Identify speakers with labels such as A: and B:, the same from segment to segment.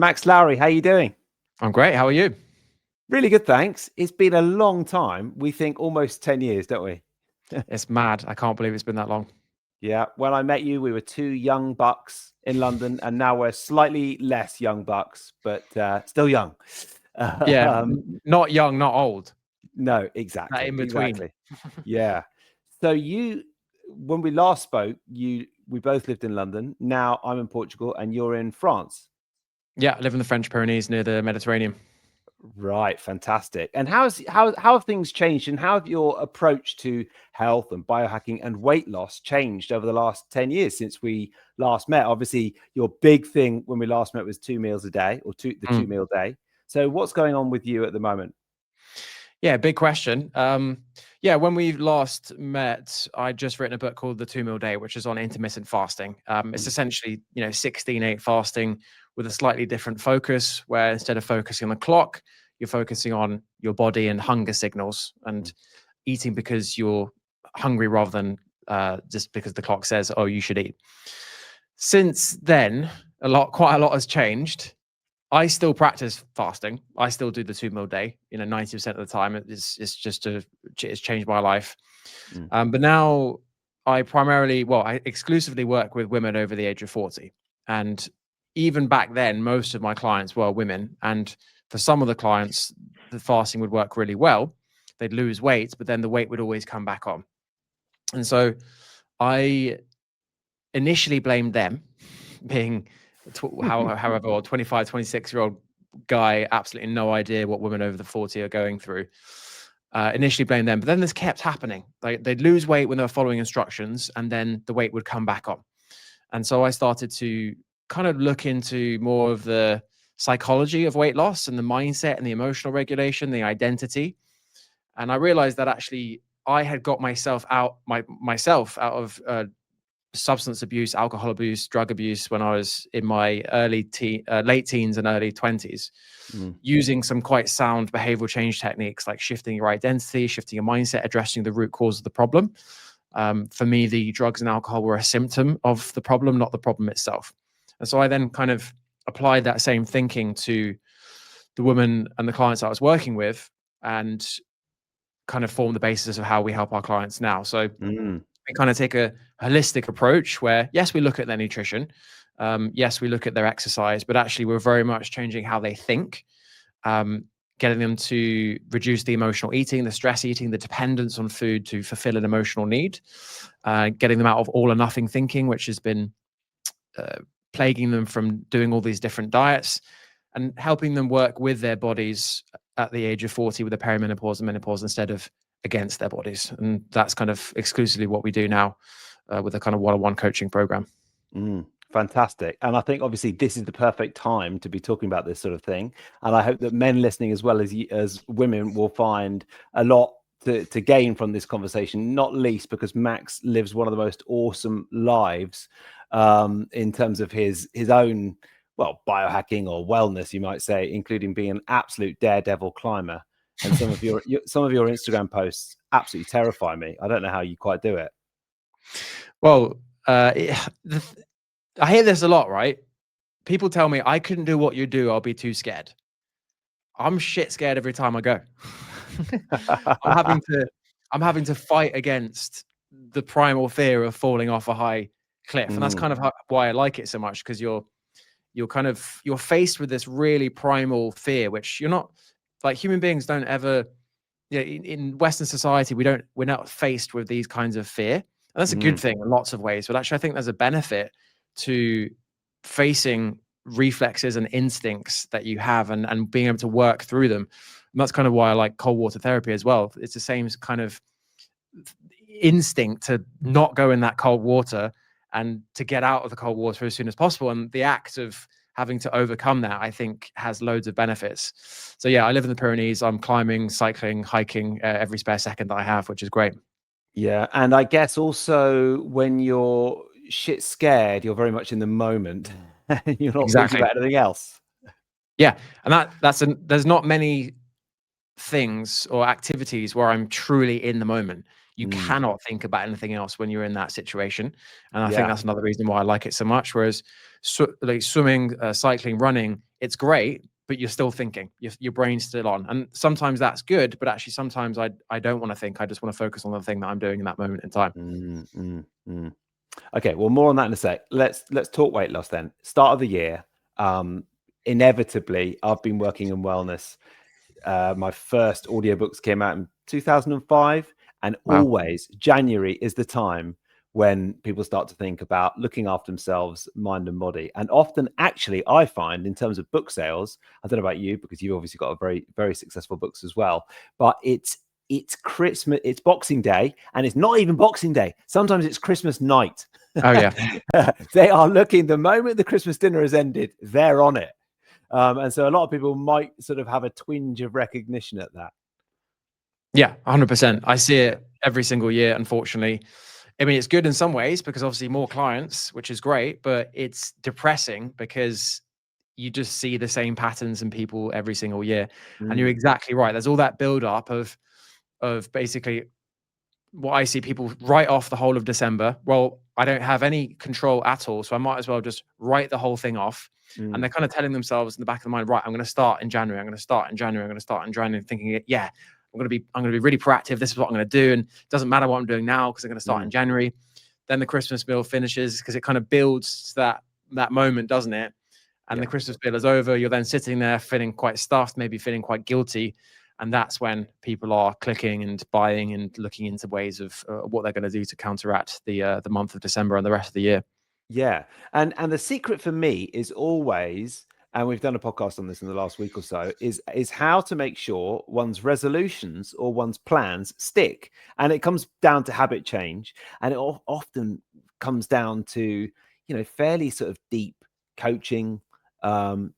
A: Max Lowery, how you doing?
B: I'm great. How are you?
A: Really good, thanks. It's been a long time. We think almost 10 years, don't we?
B: It's mad. I can't believe it's been that long.
A: Yeah. When I met you, we were two young bucks in London, and now we're slightly less young bucks, but still young.
B: Yeah,
A: Um,
B: not young, not old.
A: no,
B: That
A: exactly,
B: in between.
A: exactly. Yeah. So when we last spoke, we both lived in London. Now I'm in Portugal, and you're in France.
B: Yeah, I live in the French Pyrenees near the Mediterranean.
A: Right, fantastic. And how have things changed, and how have your approach to health and biohacking and weight loss changed over the last 10 years since we last met? Obviously, your big thing when we last met was 2 meals a day, or the
B: Mm.
A: 2 meal day. So what's going on with you at the moment?
B: Yeah, big question. Yeah, when we last met, I'd just written a book called The 2 Meal Day, which is on intermittent fasting. It's
A: Mm,
B: essentially, 16/8 fasting with a slightly different focus, where instead of focusing on the clock, you're focusing on your body and hunger signals
A: mm,
B: and eating because you're hungry rather than just because the clock says, oh, you should eat. Since then, quite a lot has changed. I still practice fasting. I still do the 2 meal day. 90% of the time, it's changed my life.
A: mm.
B: But now I exclusively work with women over the age of 40. And even back then, most of my clients were women. And for some of the clients, the fasting would work really well. They'd lose weight, but then the weight would always come back on. And so I initially blamed them, being however old, 25, 26-year-old guy, absolutely no idea what women over the 40 are going through. Initially blamed them, but then this kept happening. They'd lose weight when they were following instructions, and then the weight would come back on. And so I started to kind of look into more of the psychology of weight loss and the mindset and the emotional regulation, the identity. And I realized that actually I had got myself out of substance abuse, alcohol abuse, drug abuse when I was in my late teens and early 20s,
A: Mm,
B: using some quite sound behavioral change techniques like shifting your identity, shifting your mindset, addressing the root cause of the problem. For me, the drugs and alcohol were a symptom of the problem, not the problem itself. And so I then kind of applied that same thinking to the women and the clients I was working with, and kind of formed the basis of how we help our clients now. So
A: mm.
B: we kind of take a holistic approach where, yes, we look at their nutrition. Yes, we look at their exercise, but actually we're very much changing how they think, um, getting them to reduce the emotional eating, the stress eating, the dependence on food to fulfill an emotional need, getting them out of all or nothing thinking, which has been uh, plaguing them from doing all these different diets, and helping them work with their bodies at the age of 40 with the perimenopause and menopause instead of against their bodies. And that's kind of exclusively what we do now with a kind of one-on-one coaching program.
A: Fantastic. And I think obviously this is the perfect time to be talking about this sort of thing. And I hope that men listening as well as women will find a lot to gain from this conversation, not least because Max lives one of the most awesome lives in terms of his own, well, biohacking or wellness, you might say, including being an absolute daredevil climber. And some of your Instagram posts absolutely terrify me. I don't know how you quite do it.
B: Well, I hear this a lot, right? People tell me I couldn't do what you do, I'll be too scared. I'm shit scared every time I go. I'm having to I'm having to fight against the primal fear of falling off a high cliff, and that's
A: Mm,
B: kind of why I like it so much, because you're faced with this really primal fear, which you're not, like, human beings don't ever, in Western society, we're not faced with these kinds of fear. And that's a good
A: mm,
B: thing in lots of ways. But actually, I think there's a benefit to facing reflexes and instincts that you have, and being able to work through them. And that's kind of why I like cold water therapy as well. It's the same kind of instinct to not go in that cold water and to get out of the cold water as soon as possible. And the act of having to overcome that, I think, has loads of benefits. So yeah, I live in the Pyrenees. I'm climbing, cycling, hiking every spare second that I have, which is great.
A: yeah, and I guess also when you're shit scared, you're very much in the moment and you're not thinking
B: Exactly.
A: about anything else.
B: Yeah, and there's not many things or activities where I'm truly in the moment. You
A: Mm,
B: cannot think about anything else when you're in that situation, and I think
A: yeah.
B: that's another reason why I like it so much. Whereas like swimming, cycling, running, it's great, but you're still thinking, your brain's still on. And sometimes that's good, but actually sometimes I don't want to think. I just want to focus on the thing that I'm doing in that moment in time.
A: Okay, well, more on that in a sec. Let's talk weight loss then. Start of the year. Inevitably, I've been working in wellness. My first audiobooks came out in 2005, and
B: Wow.
A: always January is the time when people start to think about looking after themselves, mind and body. And often, actually, I find in terms of book sales, I don't know about you because you've obviously got a very, very successful books as well, but it's Christmas, it's Boxing Day, and it's not even Boxing Day. Sometimes it's Christmas night.
B: Oh yeah.
A: They are looking, the moment the Christmas dinner has ended, they're on it. And so a lot of people might sort of have a twinge of recognition at that.
B: Yeah, 100%. I see it every single year, unfortunately. I mean, it's good in some ways because obviously more clients, which is great, but it's depressing because you just see the same patterns in people every single year. And you're exactly right. There's all that build up of basically what I see people write off the whole of December. Well, I don't have any control at all, so I might as well just write the whole thing off. And they're kind of telling themselves in the back of the mind, right, I'm going to start in January. I'm going to start in January. I'm going to start in January, thinking, yeah, I'm going to be really proactive. This is what I'm going to do, and it doesn't matter what I'm doing now because I'm going to start in January. Then the Christmas meal finishes because it kind of builds that moment, doesn't it? And the Christmas meal is over. You're then sitting there feeling quite stuffed, maybe feeling quite guilty. And that's when people are clicking and buying and looking into ways of what they're going to do to counteract the month of December and the rest of the year.
A: Yeah. And the secret for me is always, and we've done a podcast on this in the last week or so, is how to make sure one's resolutions or one's plans stick. And it comes down to habit change. And it often comes down to, fairly sort of deep coaching,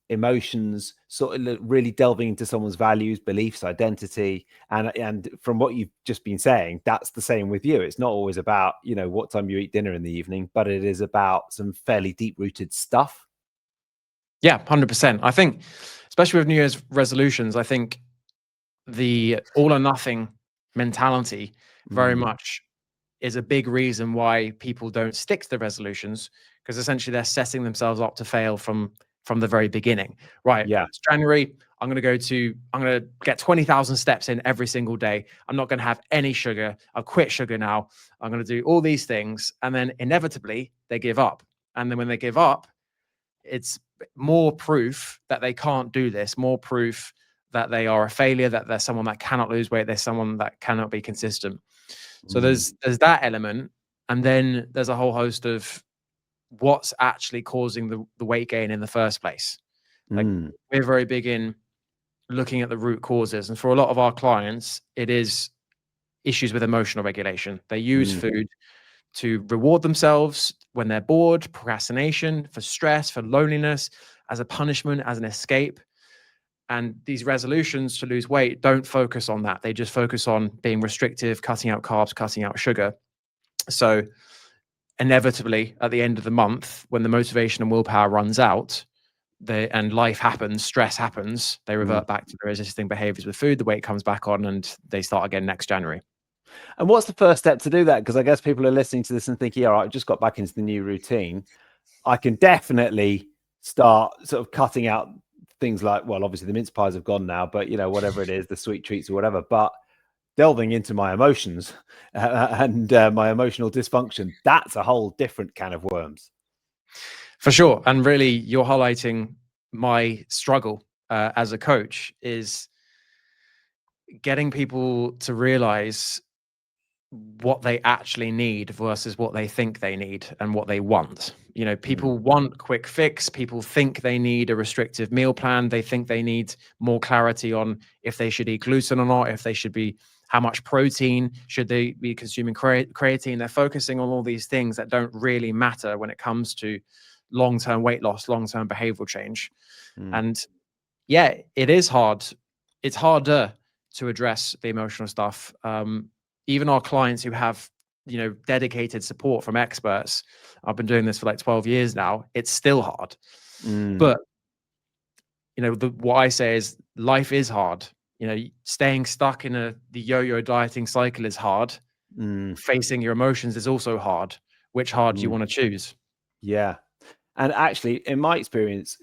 A: emotions, sort of really delving into someone's values, beliefs, identity. And from what you've just been saying, that's the same with you. It's not always about, what time you eat dinner in the evening, but it is about some fairly deep rooted stuff.
B: Yeah, 100%. I think, especially with New Year's resolutions, I think the all or nothing mentality very much is a big reason why people don't stick to the resolutions, because essentially they're setting themselves up to fail from the very beginning. Right.
A: Yeah.
B: It's January. I'm going to get 20,000 steps in every single day. I'm not going to have any sugar. I'll quit sugar now. I'm going to do all these things. And then inevitably they give up. And then when they give up, it's more proof that they can't do this, more proof that they are a failure, that they're someone that cannot lose weight, they're someone that cannot be consistent. So there's that element. And then there's a whole host of what's actually causing the weight gain in the first place. Like we're very big in looking at the root causes. And for a lot of our clients, it is issues with emotional regulation. They use food to reward themselves when they're bored, procrastination, for stress, for loneliness, as a punishment, as an escape. And these resolutions to lose weight don't focus on that. They just focus on being restrictive, cutting out carbs, cutting out sugar. So inevitably, at the end of the month, when the motivation and willpower runs out, and life happens, stress happens, they revert back to the resisting behaviors with food. The weight comes back on and they start again next January.
A: And what's the first step to do that? Because I guess people are listening to this and thinking, all right, I just got back into the new routine. I can definitely start sort of cutting out things like, well, obviously the mince pies have gone now, but whatever it is, the sweet treats or whatever, but delving into my emotions and my emotional dysfunction, that's a whole different can of worms.
B: For sure. And really, you're highlighting my struggle as a coach, is getting people to realize what they actually need versus what they think they need and what they want. People want quick fix. People think they need a restrictive meal plan. They think they need more clarity on if they should eat gluten or not, if they should be, how much protein should they be consuming, creatine. They're focusing on all these things that don't really matter when it comes to long-term weight loss, long-term behavioral change. And yeah, it is hard. It's harder to address the emotional stuff. Even our clients who have, dedicated support from experts, I've been doing this for like 12 years now, it's still hard. But, what I say is life is hard. Staying stuck in the yo-yo dieting cycle is hard. Facing your emotions is also hard. Which hard do you want to choose?
A: Yeah. And actually, in my experience,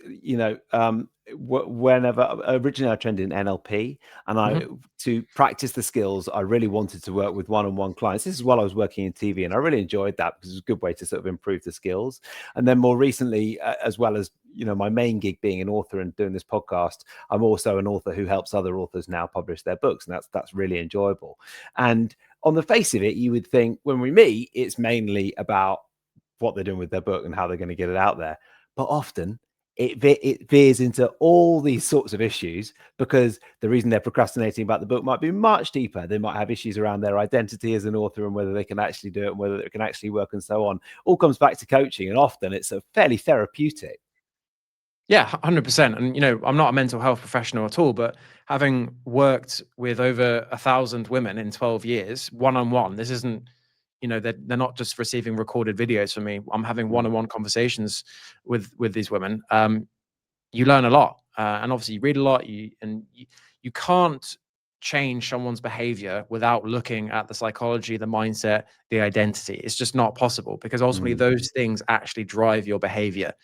A: whenever originally I trained in NLP, and to practice the skills, I really wanted to work with one-on-one clients. This is while I was working in TV, and I really enjoyed that because it was a good way to sort of improve the skills. And then more recently, as well as my main gig being an author and doing this podcast, I'm also an author who helps other authors now publish their books, and that's really enjoyable. And on the face of it, you would think when we meet, it's mainly about what they're doing with their book and how they're going to get it out there. But often it veers into all these sorts of issues because the reason they're procrastinating about the book might be much deeper. They might have issues around their identity as an author and whether they can actually do it and whether it can actually work and so on. All comes back to coaching, and often it's a fairly therapeutic.
B: Yeah, 100%. And, I'm not a mental health professional at all, but having worked with over 1,000 women in 12 years, one-on-one, this isn't, they're not just receiving recorded videos from me. I'm having one-on-one conversations with these women. You learn a lot, and obviously you read a lot. You can't change someone's behavior without looking at the psychology, the mindset, the identity. It's just not possible, because ultimately those things actually drive your behavior.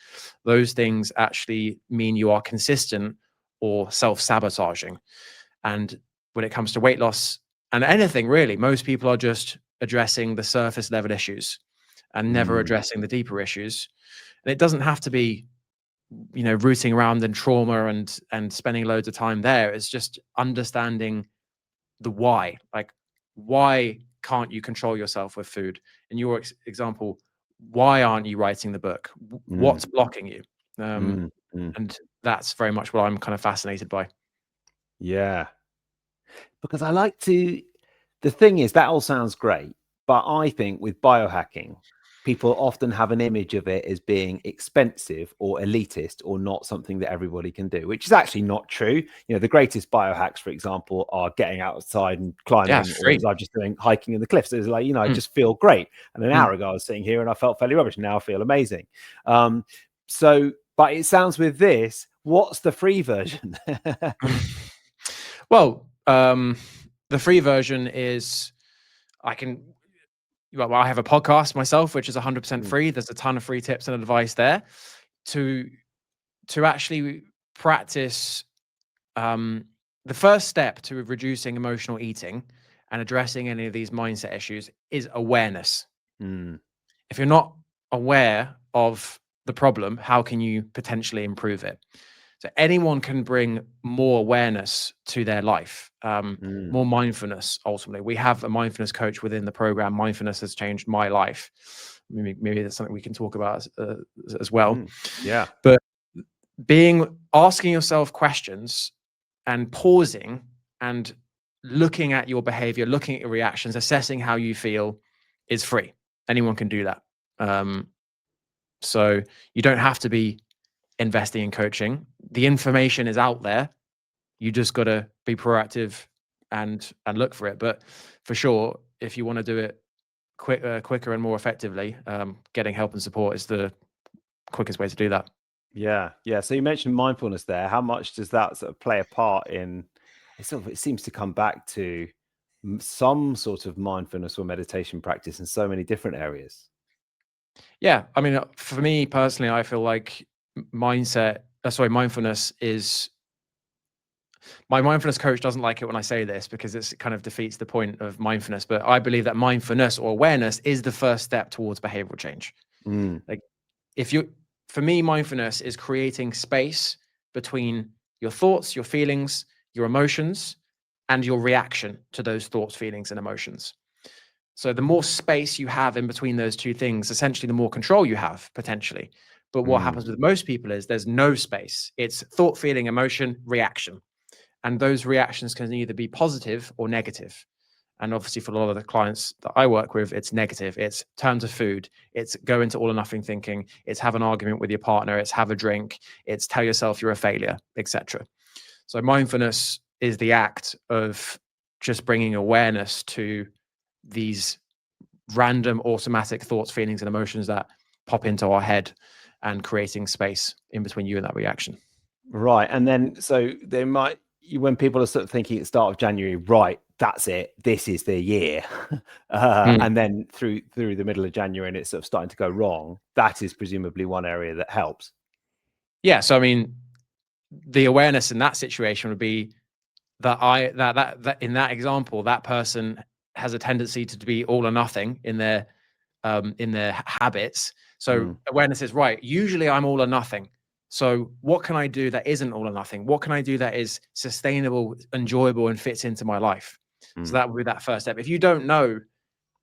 B: Those things actually mean you are consistent or self-sabotaging. And when it comes to weight loss and anything really, most people are just addressing the surface level issues and never addressing the deeper issues. And it doesn't have to be rooting around in trauma and spending loads of time there. It's just understanding the why. Like, why can't you control yourself with food? In your example, why aren't you writing the book? What's blocking you? And that's very much what I'm kind of fascinated by.
A: Yeah, because the thing is, that all sounds great, but I think with biohacking, people often have an image of it as being expensive or elitist or not something that everybody can do, which is actually not true. The greatest biohacks, for example, are getting outside and climbing, or as I'm just doing, hiking in the cliffs. It's like, I just feel great. And an hour ago I was sitting here and I felt fairly rubbish. Now I feel amazing. But it sounds with this, what's the free version?
B: Well, the free version is I have a podcast myself, which is 100% free. There's a ton of free tips and advice there to actually practice. The first step to reducing emotional eating and addressing any of these mindset issues is awareness. If you're not aware of the problem, how can you potentially improve it? So anyone can bring more awareness to their life, more mindfulness. Ultimately, we have a mindfulness coach within the program. Mindfulness has changed my life. Maybe that's something we can talk about as well.
A: Yeah.
B: But asking yourself questions and pausing and looking at your behavior, looking at your reactions, assessing how you feel is free. Anyone can do that. So you don't have to be investing in coaching. The information is out there. You just got to be proactive and look for it. But for sure, if you want to do it quicker and more effectively, getting help and support is the quickest way to do that.
A: Yeah. So you mentioned mindfulness there. How much does that sort of play a part in? It seems to come back to some sort of mindfulness or meditation practice in so many different areas.
B: Yeah, I mean, for me personally, I feel like mindfulness is. My mindfulness coach doesn't like it when I say this because it kind of defeats the point of mindfulness. But I believe that mindfulness or awareness is the first step towards behavioral change. Like, for me, mindfulness is creating space between your thoughts, your feelings, your emotions, and your reaction to those thoughts, feelings, and emotions. So the more space you have in between those two things, essentially the more control you have potentially. But what happens with most people is there's no space. It's thought, feeling, emotion, reaction. And those reactions can either be positive or negative. And obviously for a lot of the clients that I work with, it's negative. It's turn to food. It's go into all or nothing thinking. It's have an argument with your partner. It's have a drink. It's tell yourself you're a failure, etc. So mindfulness is the act of just bringing awareness to these random automatic thoughts, feelings, and emotions that pop into our head and creating space in between you and that reaction.
A: Right. And then, so there might, when people are sort of thinking at the start of January, right, that's it, this is the year,
B: Mm.
A: and then through the middle of January and it's sort of starting to go wrong, that is presumably one area that helps.
B: Yeah. So I mean, the awareness in that situation would be that that in that example, that person has a tendency to be all or nothing in their habits. So awareness is right. Usually I'm all or nothing. So what can I do that isn't all or nothing? What can I do that is sustainable, enjoyable, and fits into my life? So that would be that first step. If you don't know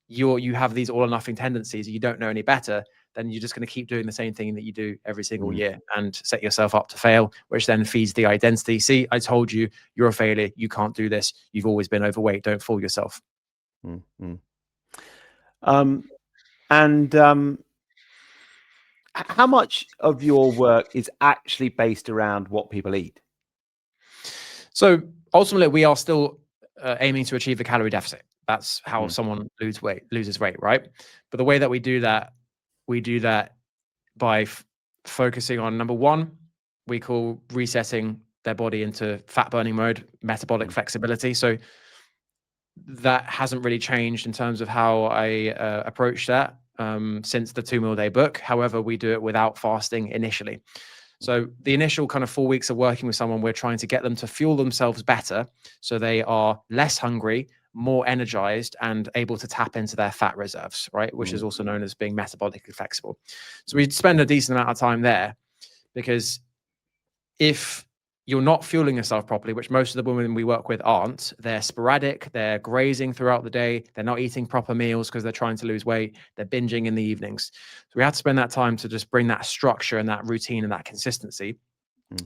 B: you have these all or nothing tendencies, you don't know any better, then you're just going to keep doing the same thing that you do every single year and set yourself up to fail, which then feeds the identity. See, I told you, you're a failure. You can't do this. You've always been overweight. Don't fool yourself.
A: How much of your work is actually based around what people eat?
B: So ultimately, we are still aiming to achieve a calorie deficit. That's how someone loses weight, right? But the way that we do that by focusing on number one, we call resetting their body into fat burning mode, metabolic flexibility. So that hasn't really changed in terms of how I approach that since the 2 meal day book. However, we do it without fasting initially. So the initial kind of 4 weeks of working with someone, we're trying to get them to fuel themselves better so they are less hungry, more energized, and able to tap into their fat reserves, right? Which is also known as being metabolically flexible. So we spend a decent amount of time there, because if you're not fueling yourself properly, which most of the women we work with aren't, they're sporadic, they're grazing throughout the day, they're not eating proper meals because they're trying to lose weight, they're binging in the evenings. So we have to spend that time to just bring that structure and that routine and that consistency,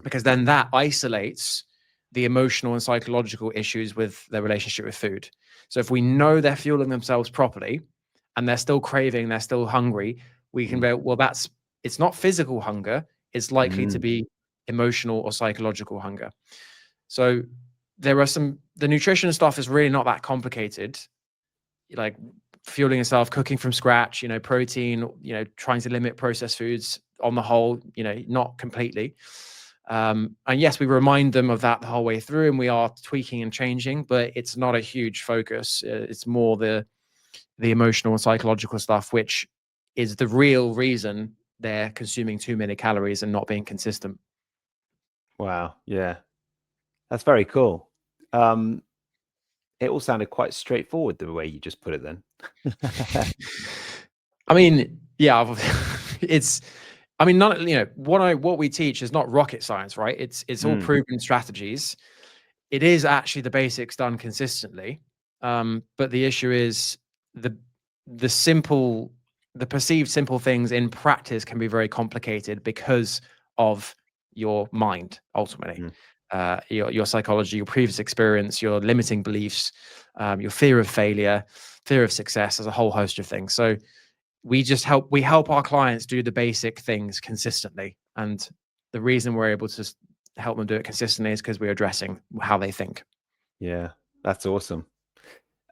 B: because then that isolates the emotional and psychological issues with their relationship with food. So if we know they're fueling themselves properly and they're still craving, they're still hungry, we can go, well, it's not physical hunger, it's likely to be emotional or psychological hunger. So the nutrition stuff is really not that complicated. Like fueling yourself, cooking from scratch, protein, trying to limit processed foods on the whole, not completely. And yes, we remind them of that the whole way through, and we are tweaking and changing, but it's not a huge focus. It's more the emotional and psychological stuff, which is the real reason they're consuming too many calories and not being consistent.
A: Wow. Yeah. That's very cool. It all sounded quite straightforward the way you just put it then.
B: I mean, yeah, what we teach is not rocket science, right? It's all proven strategies. It is actually the basics done consistently. But the issue is the perceived simple things in practice can be very complicated because of your mind, ultimately. Your psychology, your previous experience, your limiting beliefs, your fear of failure, fear of success. There's a whole host of things. So we help our clients do the basic things consistently. And the reason we're able to help them do it consistently is because we're addressing how they think.
A: Yeah, that's awesome.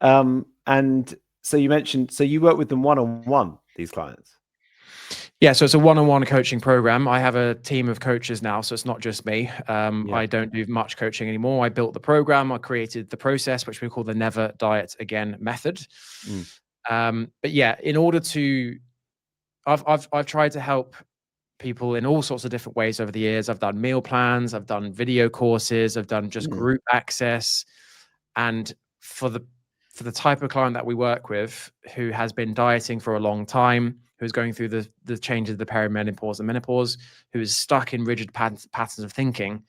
A: And so you mentioned, so you work with them one-on-one, these clients?
B: Yeah, so it's a one-on-one coaching program. I have a team of coaches now, so it's not just me. I don't do much coaching anymore. I built the program. I created the process, which we call the Never Diet Again method. But yeah, in order to, I've tried to help people in all sorts of different ways over the years. I've done meal plans, I've done video courses, I've done just group access. And for the type of client that we work with, who has been dieting for a long time, who's going through the changes of the perimenopause and menopause, who is stuck in rigid patterns of thinking,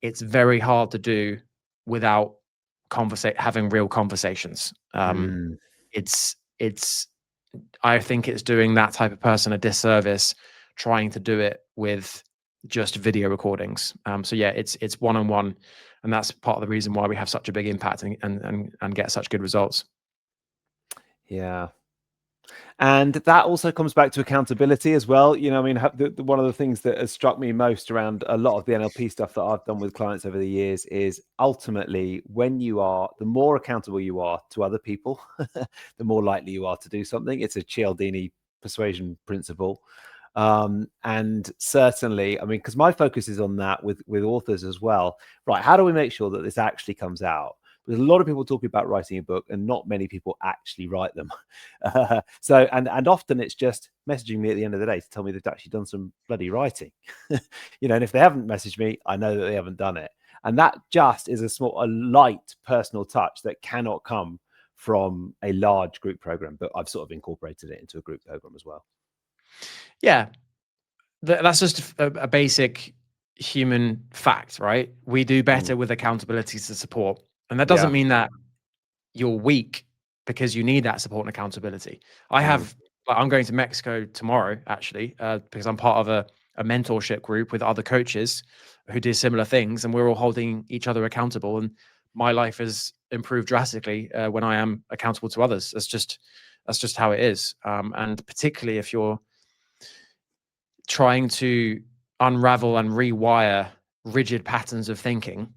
B: it's very hard to do without having real conversations. It's I think it's doing that type of person a disservice trying to do it with just video recordings. So yeah, it's one-on-one, and that's part of the reason why we have such a big impact and get such good results.
A: Yeah. And that also comes back to accountability as well. I mean, one of the things that has struck me most around a lot of the NLP stuff that I've done with clients over the years is ultimately the more accountable you are to other people, the more likely you are to do something. It's a Cialdini persuasion principle. And certainly, I mean, because my focus is on that with authors as well. Right, how do we make sure that this actually comes out? There's a lot of people talking about writing a book, and not many people actually write them. So, and often it's just messaging me at the end of the day to tell me they've actually done some bloody writing. And if they haven't messaged me, I know that they haven't done it. And that just is a light personal touch that cannot come from a large group program, but I've sort of incorporated it into a group program as well.
B: Yeah, that's just a basic human fact, right? We do better with accountability to support. And that doesn't mean that you're weak because you need that support and accountability. I'm going to Mexico tomorrow, actually, because I'm part of a mentorship group with other coaches who do similar things, and we're all holding each other accountable. And my life has improved drastically when I am accountable to others. That's just how it is. And particularly if you're trying to unravel and rewire rigid patterns of thinking,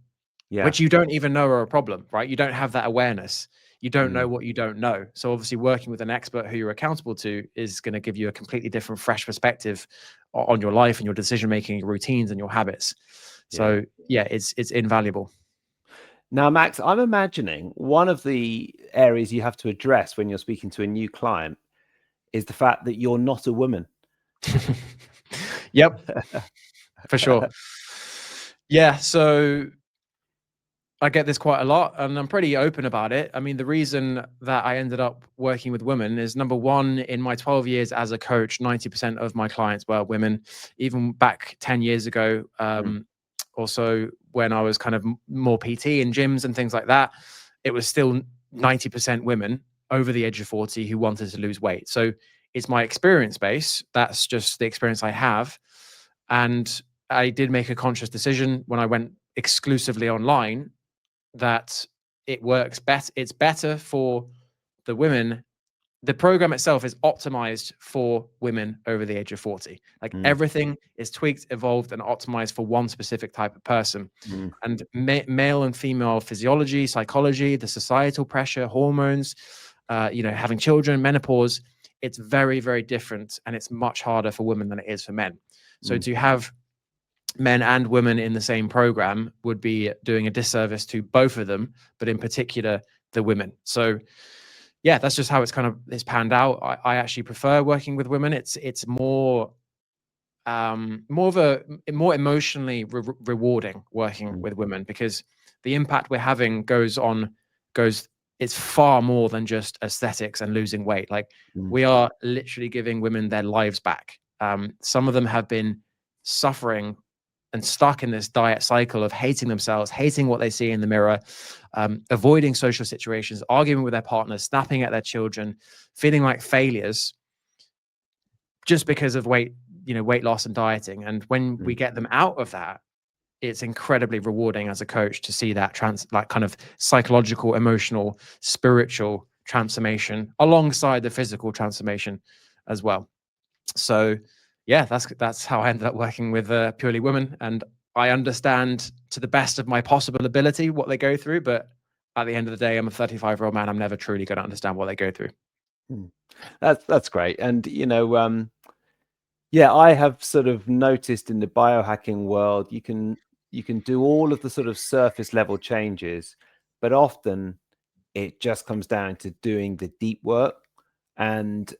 B: which you don't even know are a problem, right? You don't have that awareness. You don't know what you don't know. So obviously working with an expert who you're accountable to is going to give you a completely different, fresh perspective on your life and your decision-making, your routines and your habits. So yeah, it's invaluable.
A: Now, Max, I'm imagining one of the areas you have to address when you're speaking to a new client is the fact that you're not a woman.
B: Yep, for sure. Yeah, so I get this quite a lot and I'm pretty open about it. I mean, the reason that I ended up working with women is, number one, in my 12 years as a coach, 90% of my clients were women. Even back 10 years ago, also when I was kind of more PT in gyms and things like that, it was still 90% women over the age of 40 who wanted to lose weight. So it's my experience base. That's just the experience I have. And I did make a conscious decision when I went exclusively online that it works better. It's better for the women. The program itself is optimized for women over the age of 40. Like everything is tweaked, evolved, and optimized for one specific type of person. And male and female physiology, psychology, the societal pressure, hormones, having children, menopause, it's very, very different. And it's much harder for women than it is for men. So to have men and women in the same program would be doing a disservice to both of them, but in particular the women. So yeah, that's just how it's panned out. I actually prefer working with women. It's more more emotionally rewarding working with women, because the impact we're having it's far more than just aesthetics and losing weight. Like we are literally giving women their lives back. Some of them have been suffering and stuck in this diet cycle of hating themselves, hating what they see in the mirror, avoiding social situations, arguing with their partners, snapping at their children, feeling like failures just because of weight loss and dieting. And when we get them out of that, it's incredibly rewarding as a coach to see that kind of psychological, emotional, spiritual transformation alongside the physical transformation as well. So yeah, that's how I ended up working with purely women. And I understand to the best of my possible ability what they go through, but at the end of the day, I'm a 35-year-old man. I'm never truly going to understand what they go through.
A: That's great. And yeah, I have sort of noticed in the biohacking world, you can do all of the sort of surface level changes, but often it just comes down to doing the deep work. And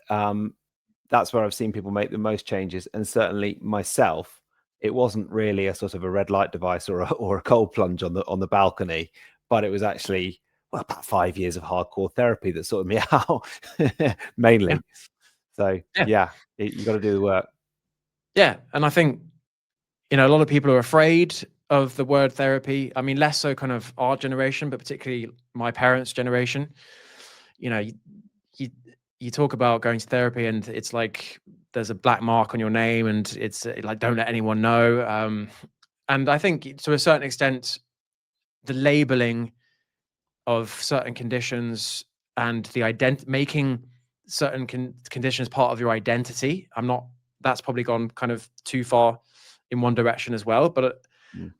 A: that's where I've seen people make the most changes. And certainly myself, it wasn't really a sort of a red light device or a cold plunge on the balcony, but it was actually about 5 years of hardcore therapy that sorted me out mainly.
B: Yeah.
A: So yeah, you got to do the work.
B: Yeah, and I think a lot of people are afraid of the word therapy. I mean, less so kind of our generation, but particularly my parents' generation. You talk about going to therapy and it's like there's a black mark on your name and it's like, don't let anyone know. And I think to a certain extent, the labeling of certain conditions and the making certain conditions part of your identity, that's probably gone kind of too far in one direction as well. But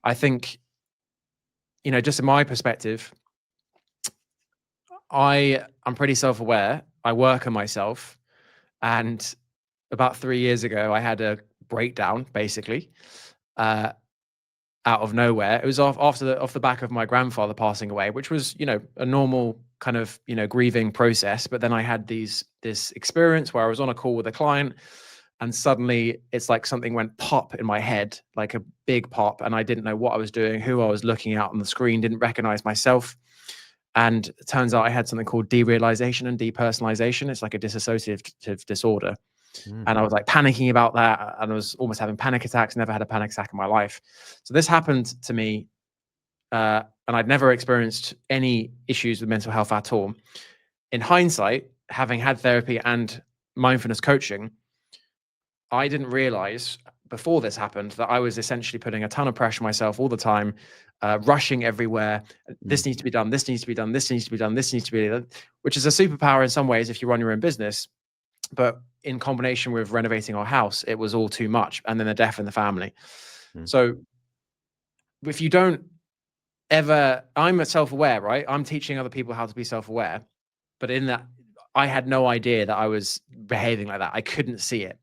B: I think, just in my perspective, I'm pretty self-aware. I work on myself, and about 3 years ago, I had a breakdown, basically, out of nowhere. It was off the back of my grandfather passing away, which was, a normal kind of, grieving process. But then I had this experience where I was on a call with a client, and suddenly it's like something went pop in my head, like a big pop, and I didn't know what I was doing, who I was looking at on the screen, didn't recognize myself. And it turns out I had something called derealization and depersonalization. It's like a dissociative disorder. And I was like panicking about that. And I was almost having panic attacks. Never had a panic attack in my life. So this happened to me. And I'd never experienced any issues with mental health at all. In hindsight, having had therapy and mindfulness coaching, I didn't realize before this happened that I was essentially putting a ton of pressure on myself all the time, rushing everywhere. This needs to be done. This needs to be done. This needs to be done. This needs to be done, which is a superpower in some ways if you run your own business. But in combination with renovating our house, it was all too much. And then the death in the family. So if you don't ever, I'm self-aware, right? I'm teaching other people how to be self-aware. But in that, I had no idea that I was behaving like that. I couldn't see it.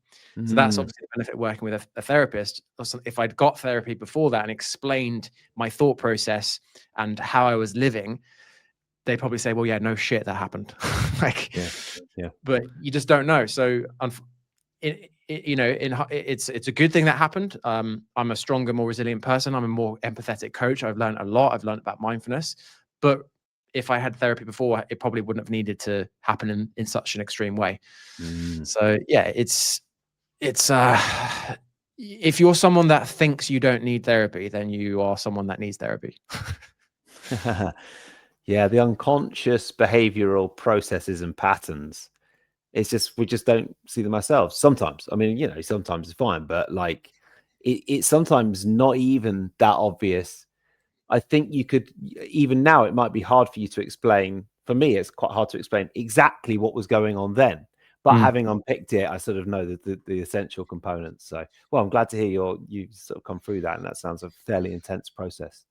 B: So that's obviously the benefit of working with a therapist. Also, if I'd got therapy before that and explained my thought process and how I was living, they'd probably say, well, yeah, no shit, that happened. But you just don't know. So, it's a good thing that happened. I'm a stronger, more resilient person. I'm a more empathetic coach. I've learned a lot. I've learned about mindfulness. But if I had therapy before, it probably wouldn't have needed to happen in such an extreme way. So yeah, it's if you're someone that thinks you don't need therapy, then you are someone that needs therapy.
A: Yeah, the unconscious behavioral processes and patterns. It's just we just don't see them ourselves. Sometimes, I mean, sometimes it's fine, but like it's sometimes not even that obvious. I think you could even now it might be hard for you to explain. For me, it's quite hard to explain exactly what was going on then. But having unpicked it, I sort of know the essential components. So, well, I'm glad to hear you sort of come through that, and that sounds a fairly intense process.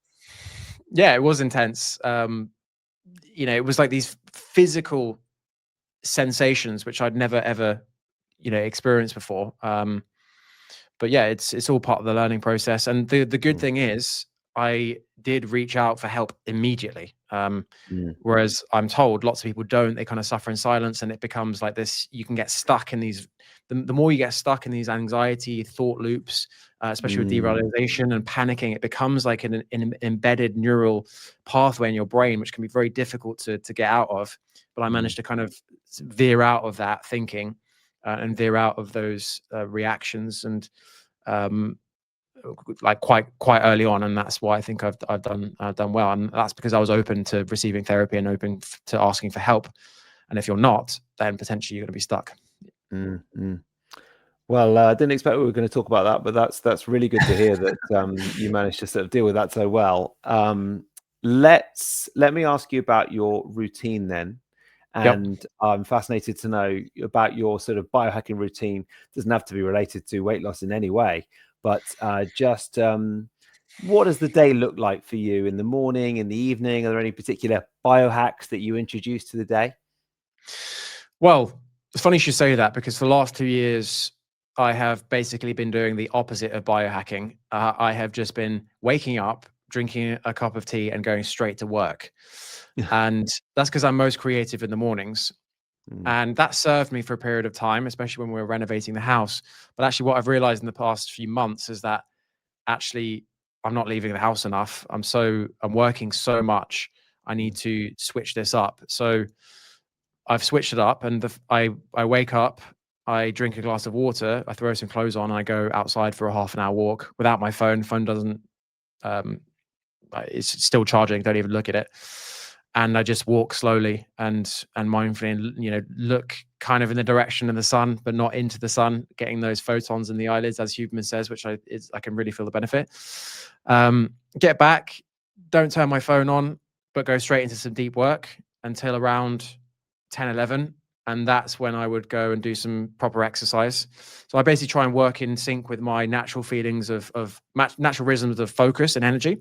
B: Yeah, it was intense. It was like these physical sensations which I'd never ever, experienced before. But yeah, it's all part of the learning process. And the good thing is, I did reach out for help immediately. Whereas I'm told lots of people don't. They kind of suffer in silence, and it becomes like this. You can get stuck in these. The more you get stuck in these anxiety thought loops, especially with derealization and panicking, it becomes like an embedded neural pathway in your brain, which can be very difficult to get out of. But I managed to kind of veer out of that thinking and veer out of those reactions, and like quite early on, and that's why I think I've done well, and that's because I was open to receiving therapy and open to asking for help. And if you're not, then potentially you're going to be stuck.
A: Well, I didn't expect we were going to talk about that, but that's really good to hear that you managed to sort of deal with that so well. Let me ask you about your routine then. And I'm fascinated to know about your sort of biohacking routine. It doesn't have to be related to weight loss in any way, but just what does the day look like for you in the morning, in the evening? Are there any particular biohacks that you introduce to the day?
B: Well, it's funny you should say that, because for the last 2 years, I have basically been doing the opposite of biohacking. I have just been waking up, drinking a cup of tea, and going straight to work. And that's because I'm most creative in the mornings. And that served me for a period of time, especially when we were renovating the house. But actually, what I've realized in the past few months is that actually I'm not leaving the house enough. I'm working so much. I need to switch this up. So I've switched it up, and I wake up, I drink a glass of water, I throw some clothes on, and I go outside for a half an hour walk without my phone. Phone doesn't, it's still charging. Don't even look at it. And I just walk slowly and mindfully, and look kind of in the direction of the sun, but not into the sun, getting those photons in the eyelids, as Huberman says, which I can really feel the benefit. Get back, don't turn my phone on, but go straight into some deep work until around 10, 11. And that's when I would go and do some proper exercise. So I basically try and work in sync with my natural feelings of natural rhythms of focus and energy.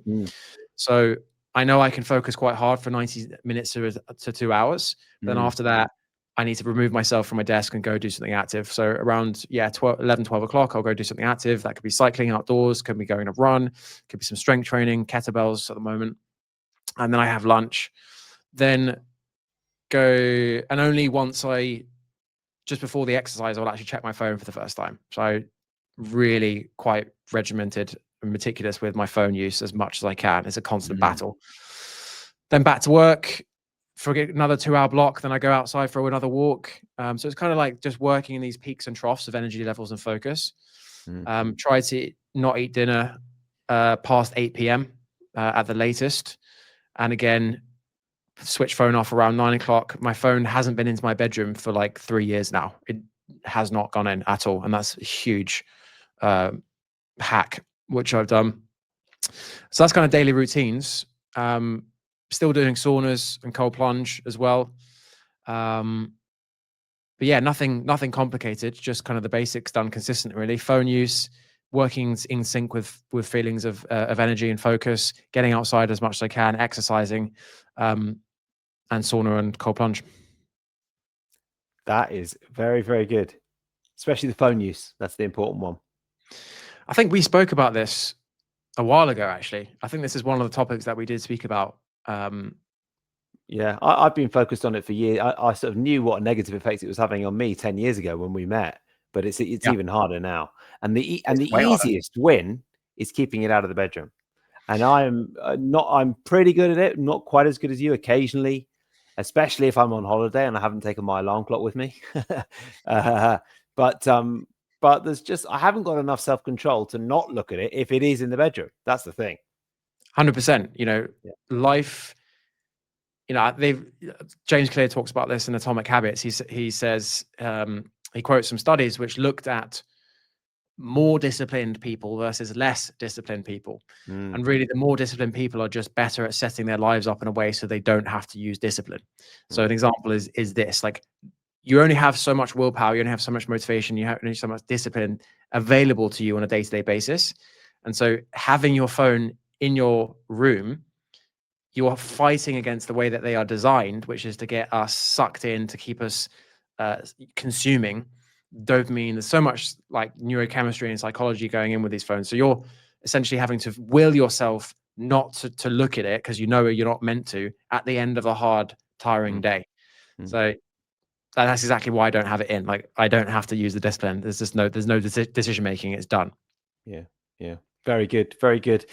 B: So I know I can focus quite hard for 90 minutes to 2 hours. Then after that, I need to remove myself from my desk and go do something active. So around 11, 12 o'clock, I'll go do something active. That could be cycling outdoors, could be going a run, could be some strength training, kettlebells at the moment. And then I have lunch. Then go, and only once just before the exercise, I'll actually check my phone for the first time. So I really quite regimented and meticulous with my phone use as much as I can. It's a constant battle. Then back to work for another 2-hour block. Then I go outside for another walk. So it's kind of like just working in these peaks and troughs of energy levels and focus. Try to not eat dinner past 8 p.m. At the latest. And again, switch phone off around 9 o'clock. My phone hasn't been into my bedroom for like 3 years now. It has not gone in at all. And that's a huge hack, which I've done. So that's kind of daily routines. Still doing saunas and cold plunge as well. But yeah, nothing complicated, just kind of the basics done consistently, really. Phone use, working in sync with feelings of energy and focus, getting outside as much as I can, exercising, and sauna and cold plunge.
A: That is very, very good, especially the phone use. That's the important one.
B: I think we spoke about this a while ago, actually. I think this is one of the topics that we did speak about.
A: Yeah, I've been focused on it for years. I sort of knew what a negative effect it was having on me 10 years ago when we met, but it's even harder now. And the easiest win is keeping it out of the bedroom. And I'm pretty good at it, not quite as good as you occasionally, especially if I'm on holiday and I haven't taken my alarm clock with me. But there's just, I haven't got enough self-control to not look at it if it is in the bedroom. That's the thing.
B: 100%, life, James Clear talks about this in Atomic Habits. He says, he quotes some studies which looked at more disciplined people versus less disciplined people. And really, the more disciplined people are just better at setting their lives up in a way so they don't have to use discipline. So an example is this, like, you only have so much willpower, you only have so much motivation, you have only so much discipline available to you on a day-to-day basis. And so having your phone in your room, you are fighting against the way that they are designed, which is to get us sucked in, to keep us consuming dopamine. There's so much like neurochemistry and psychology going in with these phones. So you're essentially having to will yourself not to look at it because you're not meant to at the end of a hard, tiring day. So that's exactly why I don't have it in. Like, I don't have to use the discipline. There's no decision making. It's done.
A: Yeah. Very good. Very good.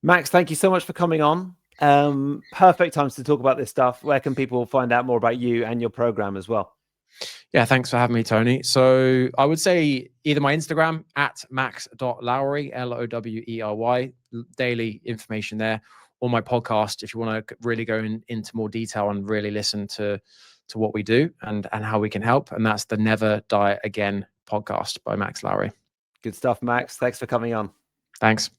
A: Max, thank you so much for coming on. Perfect times to talk about this stuff. Where can people find out more about you and your program as well?
B: Yeah, thanks for having me, Tony. So I would say either my Instagram at max.lowery, Lowery, daily information there, or my podcast if you want to really go into more detail and really listen to what we do and how we can help. And that's the Never Diet Again podcast by Max Lowery.
A: Good stuff, Max. Thanks for coming on.
B: Thanks.